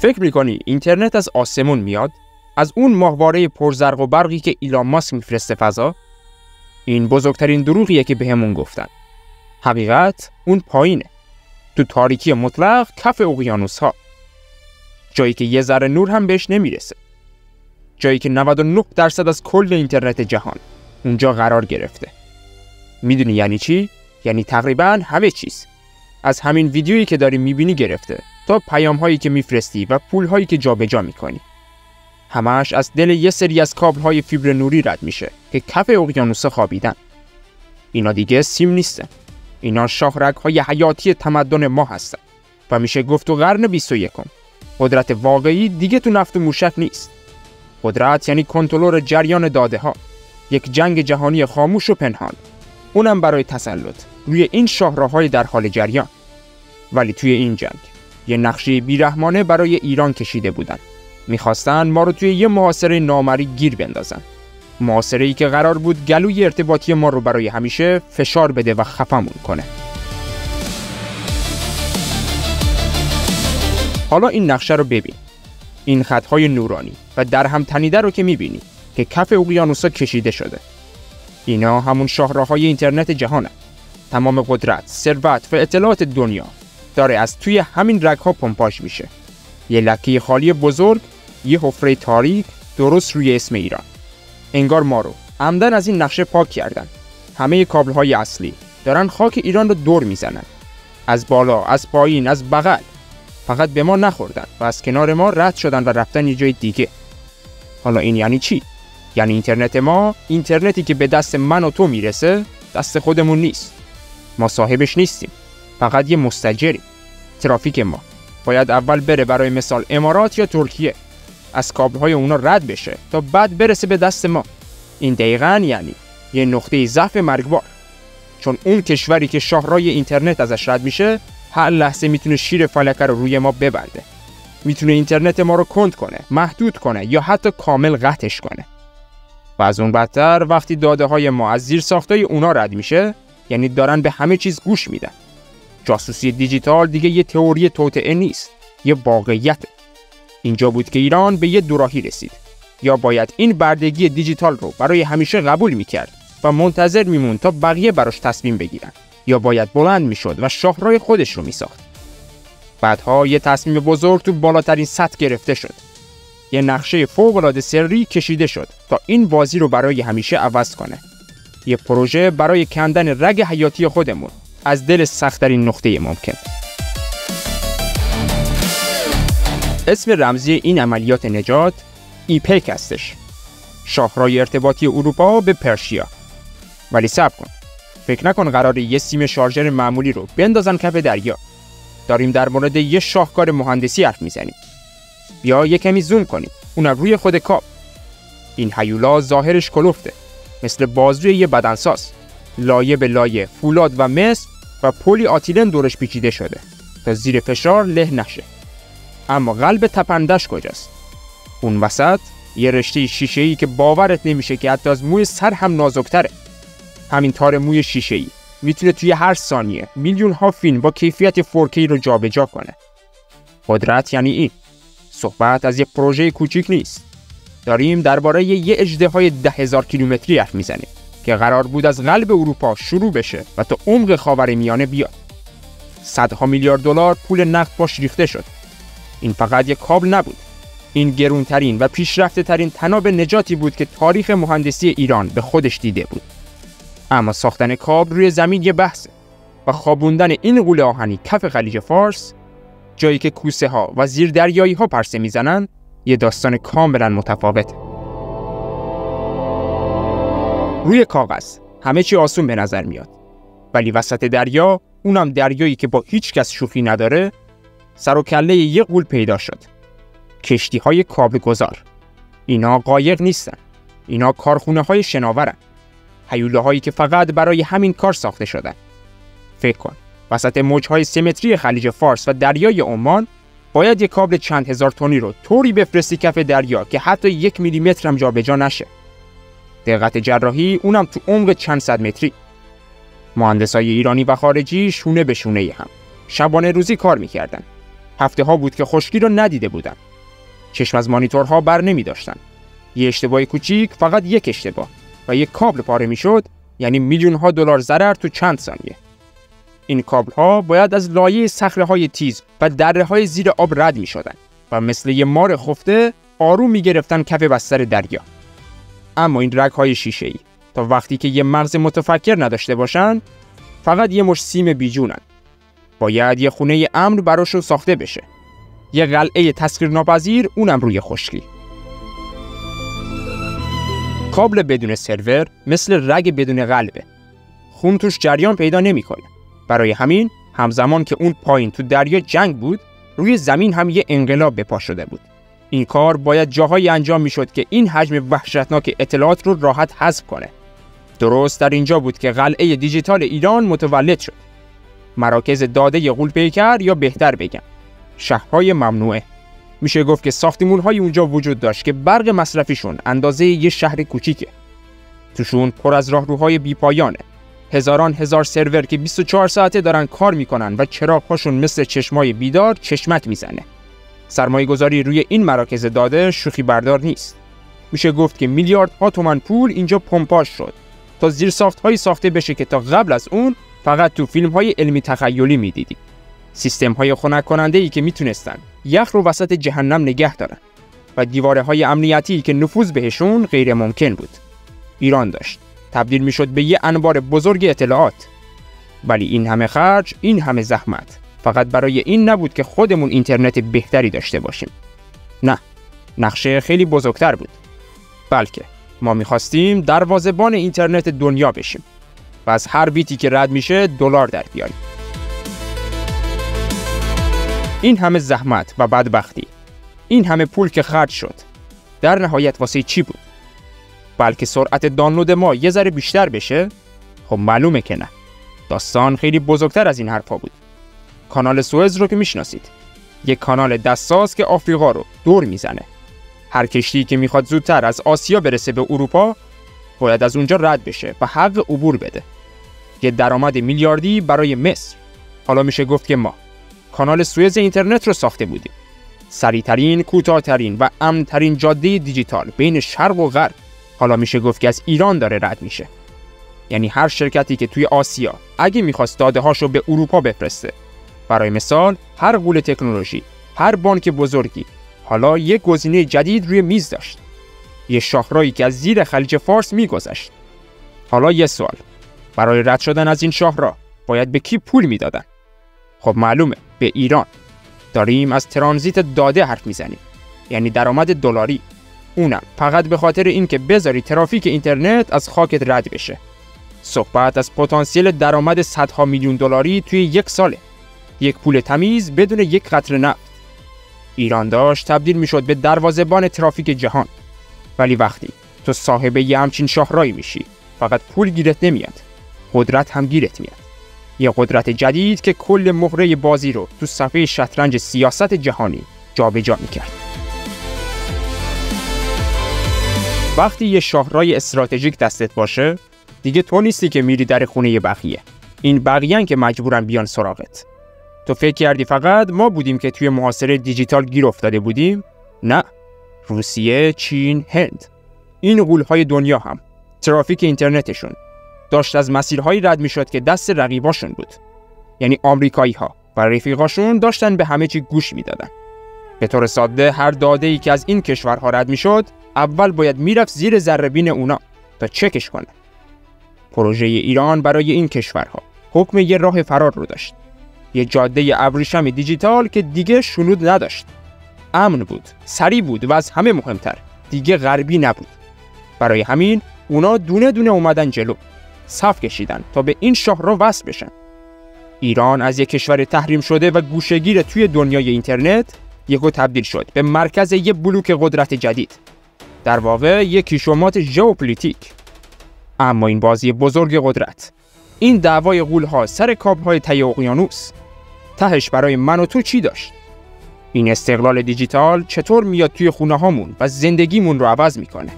فکر می‌کنی اینترنت از آسمون میاد؟ از اون ماهواره پرزرق و برقی که ایلان ماسک میفرسته فضا؟ این بزرگترین دروغیه که بهمون گفتن. حقیقت اون پایینه، تو تاریکی مطلق کف اقیانوس‌ها، جایی که یه ذره نور هم بهش نمیرسه، جایی که 99% از کل اینترنت جهان اونجا قرار گرفته. میدونی یعنی چی؟ یعنی تقریباً همه چیز، از همین ویدیویی که داری میبینی گرفته تا پیام‌هایی که میفرستی و پول‌هایی که جابجا میکنی، همش از دل یه سری از کابل‌های فیبر نوری رد میشه که کف اقیانوس‌ها خوابیدن. اینا دیگه سیم نیستن، اینا شاخرگ‌های حیاتی تمدن ما هستن و میشه گفت تو قرن 21 قدرت واقعی دیگه تو نفت و موشک نیست. قدرت یعنی کنترل جریان داده‌ها، یک جنگ جهانی خاموش و پنهان، اونم برای تسلط روی این شاهراهای در حال جریان. ولی توی این جنگ یه نقشه بیرحمانه برای ایران کشیده بودن. میخواستن ما رو توی یه محاصره نامری گیر بندازن، محاصره‌ای که قرار بود گلوی ارتباطی ما رو برای همیشه فشار بده و خفمون کنه. حالا این نقشه رو ببین، این خطهای نورانی و در هم تنیده رو که میبینی که کف اقیانوس‌ها کشیده شده، اینا همون شاهراهای اینترنت جهانه. تمام قدرت، ثروت و اطلاعات دنیا داره از توی همین رگ‌ها پمپاژ میشه. یه لکه خالی بزرگ، یه حفره تاریک درست روی اسم ایران. انگار ما رو عمدن از این نقشه پاک کردن. همه کابل‌های اصلی دارن خاک ایران رو دور میزنن، از بالا، از پایین، از بغل. فقط به ما نخوردن و از کنار ما رد شدن و رفتن یه جای دیگه. حالا این یعنی چی؟ یعنی اینترنت ما، اینترنتی که به دست من و تو میرسه، دست خودمون نیست. ما صاحبش نیستیم، فقط یه مستاجریم. ترافیک ما باید اول بره برای مثال امارات یا ترکیه، از کابل‌های اونا رد بشه تا بعد برسه به دست ما. این دقیقاً یعنی یه نقطه ضعف مرگبار، چون اون کشوری که شاهرای اینترنت ازش رد میشه هر لحظه میتونه شیر فلکه رو روی ما ببنده، میتونه اینترنت ما رو کند کنه، محدود کنه یا حتی کامل قطعش کنه. و از اون بدتر وقتی داده‌های ما از زیر ساختای اونا رد میشه، یعنی دارن به همه چیز گوش میدن. جاسوسی دیجیتال دیگه یه تئوری توطئه نیست، یه واقعیته. اینجا بود که ایران به یه دوراهی رسید. یا باید این بردگی دیجیتال رو برای همیشه قبول میکرد و منتظر میمون تا بقیه براش تصمیم بگیرن، یا باید بلند میشد و شاهرای خودش رو میساخت. بعدها یه تصمیم بزرگ تو بالاترین سطح گرفته شد. یه نقشه فوق‌العاده سری کشیده شد تا این بازی رو برای همیشه عوض کنه. یه پروژه برای کندن رگ حیاتی خودمون از دل سخت‌ترین نقطه ممکن. اسم رمزی این عملیات نجات ایپک هستش، شاهرای ارتباطی اروپا به پرشیا. ولی صبر کن، فکر نکن قراره یه سیم شارژر معمولی رو بندازن کف دریا. داریم در مورد یه شاهکار مهندسی حرف میزنیم. بیا یه کمی زوم کنیم، اونم روی خود کاب. این هیولا ظاهرش کلفته، مثل بازوی یه بدنساز، لایه به لایه فولاد و مس و پلی آتیلن دورش پیچیده شده تا زیر فشار له نشه. اما قلب تپندش کجاست؟ اون وسط یه رشته شیشه‌ای که باورت نمیشه که حتی از موی سر هم نازک‌تره. همین تار موی شیشه‌ای میتونه توی هر ثانیه میلیون ها فیلم با کیفیت 4K رو جابجا کنه. قدرت یعنی این. صحبت از یه پروژه کوچیک نیست. داریم درباره یه اژدهای 10,000 کیلومتری حرف میزنیم که قرار بود از قلب اروپا شروع بشه و تا عمق خاورمیانه بیاد. صدها میلیارد دلار پول نقد باش ریخته شد. این فقط یک کابل نبود. این گرونترین و پیشرفته ترین تناب نجاتی بود که تاریخ مهندسی ایران به خودش دیده بود. اما ساختن کابل روی زمین یه بحثه و خوابوندن این غول آهنی کف خلیج فارس، جایی که کوسه ها و زیر دریایی ها پرسه میزنن، یه داستان کاملا متفاوته. روی کاغذ همه چی آسون به نظر میاد، ولی وسط دریا، اونم دریایی که با هیچ کس شوخی نداره، سر و کله یه غول پیدا شد. کشتی های کابل گذار. اینا قایق نیستن، اینا کارخونه های شناورن، هیوله هایی که فقط برای همین کار ساخته شدن. فکر کن وسط موجهای سیمتری خلیج فارس و دریای عمان باید یک کابل چند هزار تنی رو طوری بفرستی کف دریا که حتی 1 میلیمتر هم جابجا نشه. دقت جراحی اونم تو عمق چند صد متری. مهندسای ایرانی و خارجی شونه به شونه هم شبانه روزی کار میکردن. هفته‌ها بود که خشکی رو ندیده بودن. چشم از مانیتورها بر نمی‌داشتن. یه اشتباه کوچیک، فقط یک اشتباه و یک کابل پاره می‌شد، یعنی میلیون‌ها دلار ضرر تو چند ثانیه. این کابل‌ها باید از لایه صخره‌های تیز و دره‌های زیر آب رد می‌شدن و مثل یه مار خفته آروم می‌گرفتن کف بستر دریا. اما این رگ‌های شیشه‌ای تا وقتی که یه مغز متفکر نداشته باشن، فقط یه مش سیم بیجونن. باید یه خونه امن براشون ساخته بشه. یه قلعه تسخیرناپذیر، اونم روی خشکی. کابل بدون سرور مثل رگ بدون قلبه. خون توش جریان پیدا نمی‌کنه. برای همین همزمان که اون پایین تو دریا جنگ بود، روی زمین هم یه انقلاب به پا شده بود. این کار باید جاهایی انجام میشد که این حجم وحشتناک اطلاعات رو راحت حذف کنه. درست در اینجا بود که قلعه دیجیتال ایران متولد شد. مراکز داده غول‌پیکر، یا بهتر بگم شهرهای ممنوعه. میشه گفت که ساختمون‌های اونجا وجود داشت که برق مصرفیشون اندازه یه شهر کوچیکه. توشون پر از راهروهای بی‌پایانه. هزاران هزار سرور که 24 ساعته دارن کار میکنن و چراغ‌هاشون مثل چشمای بیدار چشمک میزنه. سرمایه‌گذاری روی این مراکز داده شوخی بردار نیست. میشه گفت که میلیاردها تومان پول اینجا پمپاژ شد تا زیرساخت‌هایی ساخته بشه که تا قبل از اون فقط تو فیلم‌های علمی تخیلی می‌دیدیم. سیستم‌های خنک کننده‌ای که میتونستن یخ رو وسط جهنم نگه دارن و دیواره‌های امنیتی که نفوذ بهشون غیر ممکن بود. ایران داشت تبدیل میشد به یه انبار بزرگ اطلاعات. ولی این همه خرج، این همه زحمت فقط برای این نبود که خودمون اینترنت بهتری داشته باشیم. نه، نقشه خیلی بزرگتر بود. بلکه ما می‌خواستیم دروازه‌بان اینترنت دنیا بشیم و از هر بیتی که رد میشه دلار در بیاریم. این همه زحمت و بدبختی، این همه پول که خرج شد، در نهایت واسه چی بود؟ بلکه سرعت دانلود ما یه ذره بیشتر بشه؟ خب معلومه که نه. داستان خیلی بزرگتر از این حرفا بود. کانال سوئز رو که میشناسید. یک کانال دستساز که آفریقا رو دور میزنه. هر کشتی که میخواد زودتر از آسیا برسه به اروپا باید از اونجا رد بشه و حق عبور بده. یه درآمد میلیاردی برای مصر. حالا میشه گفت که ما کانال سوئز اینترنت رو ساخته بودیم. سریع‌ترین، کوتاه‌ترین و امن‌ترین جاده دیجیتال بین شرق و غرب. حالا میشه گفت که از ایران داره رد میشه. یعنی هر شرکتی که توی آسیا اگه میخواست داده‌هاشو به اروپا بفرسته، برای مثال هر غول تکنولوژی، هر بانک بزرگی حالا یک گزینه جدید روی میز داشت. یه شاهراهی که از زیر خلیج فارس میگذشت. حالا یه سوال، برای رد شدن از این شاهراه باید به کی پول میدادن؟ خب معلومه، به ایران. داریم از ترانزیت داده حرف میزنیم، یعنی درآمد دلاری. اونم فقط به خاطر اینکه بذاری ترافیک اینترنت از خاکت رد بشه. صحبت از پتانسیل درآمد صدها میلیون دلاری توی یک ساله. یک پول تمیز بدون یک قطره نفت. ایران داشت تبدیل میشد به دروازه‌بان ترافیک جهان. ولی وقتی تو صاحب یه همچین شاهراهی میشی، فقط پول گیرت نمیاد، قدرت هم گیرت میاد. یه قدرت جدید که کل مهره بازی رو تو صفحه شطرنج سیاست جهانی جابجا میکرد. وقتی یه شاهراه استراتژیک دستت باشه، دیگه تو نیستی که میری در خونه بقیه. این بقیه‌ان که مجبورن بیان سراغت. تو فکر کردی فقط ما بودیم که توی محاصره دیجیتال گیر افتاده بودیم؟ نه. روسیه، چین، هند. این غول‌های دنیا هم ترافیک اینترنتشون داشت از مسیرهایی رد میشد که دست رقیباشون بود. یعنی آمریکایی‌ها و رفیقاشون داشتن به همه چی گوش میدادن. به طور ساده هر داده‌ای که از این کشورها رد میشد، اول باید میرفت زیر ذره‌بین اونا تا چکش کنه. پروژه ایران برای این کشورها حکم یه راه فرار رو داشت. یه جاده ابریشم دیجیتال که دیگه شنود نداشت. امن بود، سریع بود و از همه مهمتر دیگه غربی نبود. برای همین اونا دونه دونه اومدن جلو. صف کشیدن تا به این شاهراه وصل بشن. ایران از یک کشور تحریم شده و گوشه‌گیر توی دنیای اینترنت یهو تبدیل شد به مرکز یک بلوک قدرت جدید. در واقع یک کیشومات ژئوپلیتیک. اما این بازی بزرگ قدرت، این دعوای غول‌ها سر کابل‌های ته اقیانوس، تهش برای من و تو چی داشت؟ این استقلال دیجیتال چطور میاد توی خونه‌هامون و زندگیمون رو عوض میکنه؟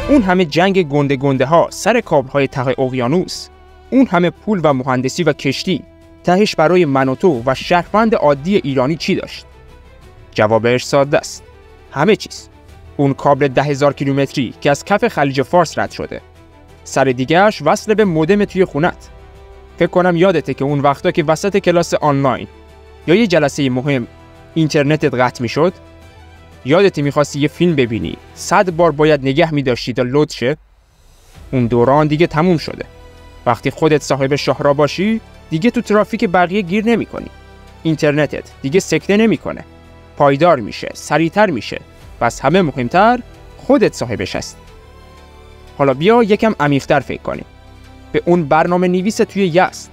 اون همه جنگ گنده ها سر کابل‌های ته اقیانوس، اون همه پول و مهندسی و کشتی تهش برای من و تو و شهروند عادی ایرانی چی داشت؟ جوابش ساده است. همه چیز. اون کابل 10,000 کیلومتری که از کف خلیج فارس رد شده. سر دیگه‌اش وصل به مودم توی خونت. فکر کنم یادته که اون وقتا که وسط کلاس آنلاین یا یه جلسه مهم اینترنتت قطع میشد، یادته می‌خواستی یه فیلم ببینی، 100 بار باید نگه می‌داشتی تا لود شه. اون دوران دیگه تموم شده. وقتی خودت صاحب شاهراه باشی، دیگه تو ترافیک بقیه گیر نمی‌کنی. اینترنتت دیگه سکته نمی‌کنه. پایدار میشه، سریعتر میشه. بس همه مهمتر خودت صاحبش هستی. حالا بیا یکم عمیق‌تر فکر کنیم. به اون برنامه نویس توی یزد،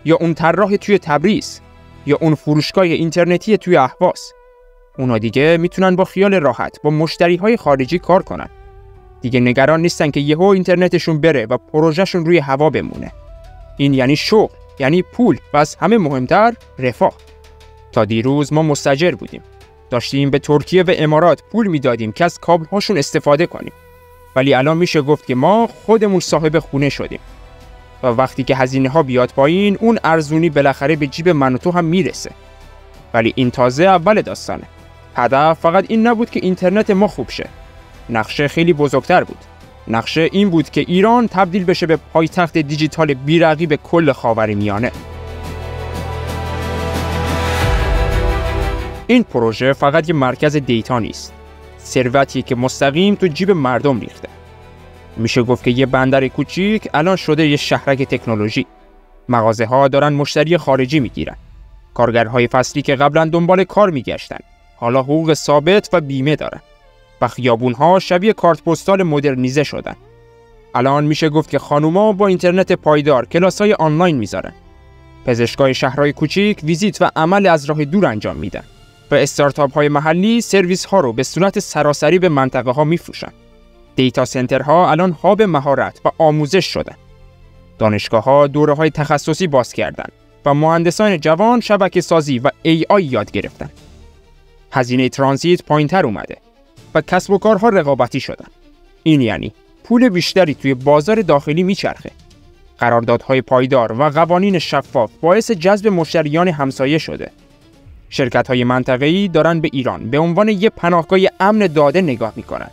یا اون طراح توی تبریز، یا اون فروشگاه اینترنتی توی اهواز. اونا دیگه میتونن با خیال راحت با مشتریهای خارجی کار کنن. دیگه نگران نیستن که یهو اینترنتشون بره و پروژهشون روی هوا بمونه. این یعنی شغل، یعنی پول و از همه مهمتر رفاه. تا دیروز ما مستاجر بودیم. داشتیم به ترکیه و امارات پول میدادیم که از کابل‌هاشون استفاده کنیم. ولی الان میشه گفت که ما خودمون صاحب خونه شدیم. و وقتی که هزینه‌ها بیاد پایین، اون ارزونی بالاخره به جیب من و تو هم میرسه. ولی این تازه اول داستانه. هدف فقط این نبود که اینترنت ما خوب شه. نقشه خیلی بزرگتر بود. نقشه این بود که ایران تبدیل بشه به پایتخت دیجیتال بی‌رقیب کل خاورمیانه. این پروژه فقط یه مرکز دیتا نیست. ثروتی که مستقیم تو جیب مردم ریخته. میشه گفت که یه بندر کوچیک الان شده یه شهرک تکنولوژی. مغازه‌ها دارن مشتری خارجی میگیرن. کارگرهای فصلی که قبلا دنبال کار میگشتن، حالا حقوق ثابت و بیمه دارن. و خیابون‌ها شبیه کارت پستال مدرنیزه شدن. الان میشه گفت که خانوما با اینترنت پایدار کلاس‌های آنلاین میذارن. پزشکای شهرهای کوچیک ویزیت و عمل از راه دور انجام میدن. و استارتاپ‌های محلی سرویس‌ها رو به صورت سراسری به منطقه‌ها میفروشن. دیتا سنترها الان هاب مهارت و آموزش شدن. دانشگاه‌ها دوره‌های تخصصی باز کردن و مهندسان جوان شبکه‌سازی و AI یاد گرفتن. هزینه ترانزیت پایین‌تر اومده و کسب و کارها رقابتی شدن. این یعنی پول بیشتری توی بازار داخلی میچرخه. قراردادهای پایدار و قوانین شفاف باعث جذب مشتریان همسایه شده. شرکت‌های منطقه‌ای دارن به ایران به عنوان یه پناهگاه امن داده نگاه می‌کنن.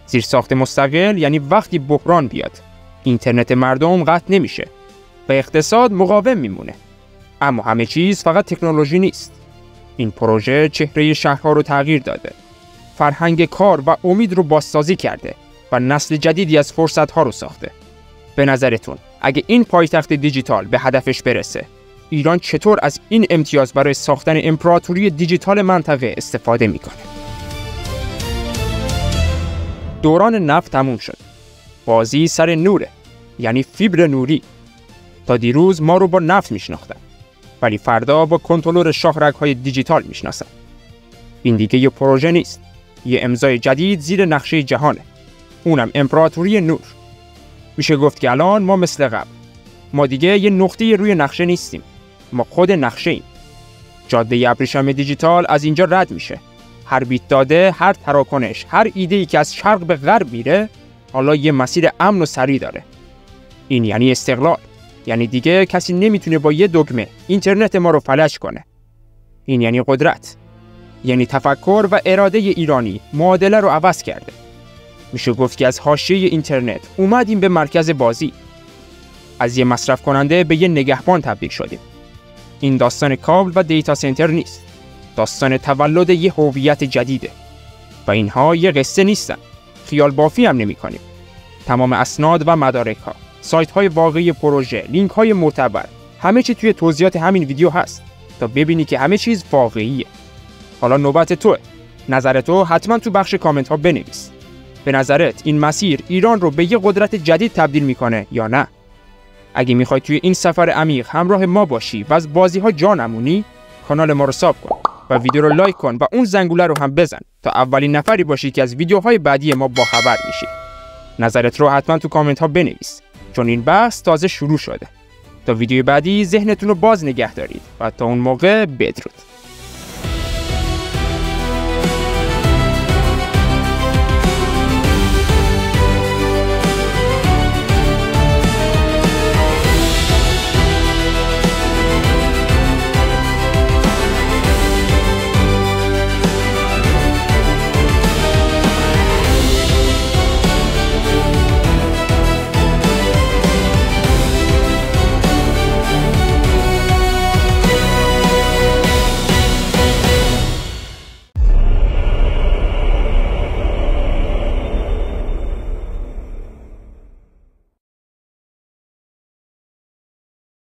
زیرساخت مستقل یعنی وقتی بحران بیاد، اینترنت مردم قطع نمیشه و اقتصاد مقاوم میمونه. اما همه چیز فقط تکنولوژی نیست. این پروژه چهره شهرها رو تغییر داده. فرهنگ کار و امید رو بازسازی کرده و نسل جدیدی از فرصت‌ها رو ساخته. به نظرتون اگه این پایتخت دیجیتال به هدفش برسه، ایران چطور از این امتیاز برای ساختن امپراتوری دیجیتال منطقه استفاده میکنه؟ دوران نفت تموم شد. بازی سر نوره، یعنی فیبر نوری. تا دیروز ما رو با نفت میشناختن، ولی فردا با کنترل شاهرگ‌های دیجیتال میشناسن. این دیگه یه پروژه نیست، یه امضای جدید زیر نقشه جهانه. اونم امپراتوری نور. میشه گفت که الان ما مثل قبل، ما دیگه یه نقطه روی نقشه نیستیم. ما خود نقشه ایم. جاده ابریشم دیجیتال از اینجا رد میشه. هر بیت داده، هر تراکنش، هر ایده‌ای که از شرق به غرب میره، حالا یه مسیر امن و سریع داره. این یعنی استقلال. یعنی دیگه کسی نمیتونه با یه دکمه اینترنت ما رو فلج کنه. این یعنی قدرت. یعنی تفکر و اراده ایرانی معادله رو عوض کرده. میشه گفت که از حاشیه اینترنت اومدیم به مرکز بازی. از یه مصرف کننده به یه نگهبان تبدیل شدیم. این داستان کابل و دیتا سنتر نیست. داستان تولد یه هویت جدیده. و اینها یه قصه نیستن. خیال بافی هم نمی کنیم. تمام اسناد و مدارک ها، سایت های واقعی پروژه، لینک های معتبر، همه چی توی توضیحات همین ویدیو هست تا ببینی که همه چیز واقعیه. حالا نوبت توه. نظر تو حتما تو بخش کامنت ها بنویس. به نظرت این مسیر ایران رو به یه قدرت جدید تبدیل میکنه یا نه؟ اگه میخوای توی این سفر عمیق همراه ما باشی و از بازی ها جا نمونی، کانال ما رو ساب کن و ویدیو رو لایک کن و اون زنگوله رو هم بزن تا اولین نفری باشی که از ویدیوهای بعدی ما باخبر میشی. نظرت رو حتما تو کامنت ها بنویس، چون این بحث تازه شروع شده. تا ویدیو بعدی ذهنتون رو باز نگه دارید و تا اون موقع بدرود.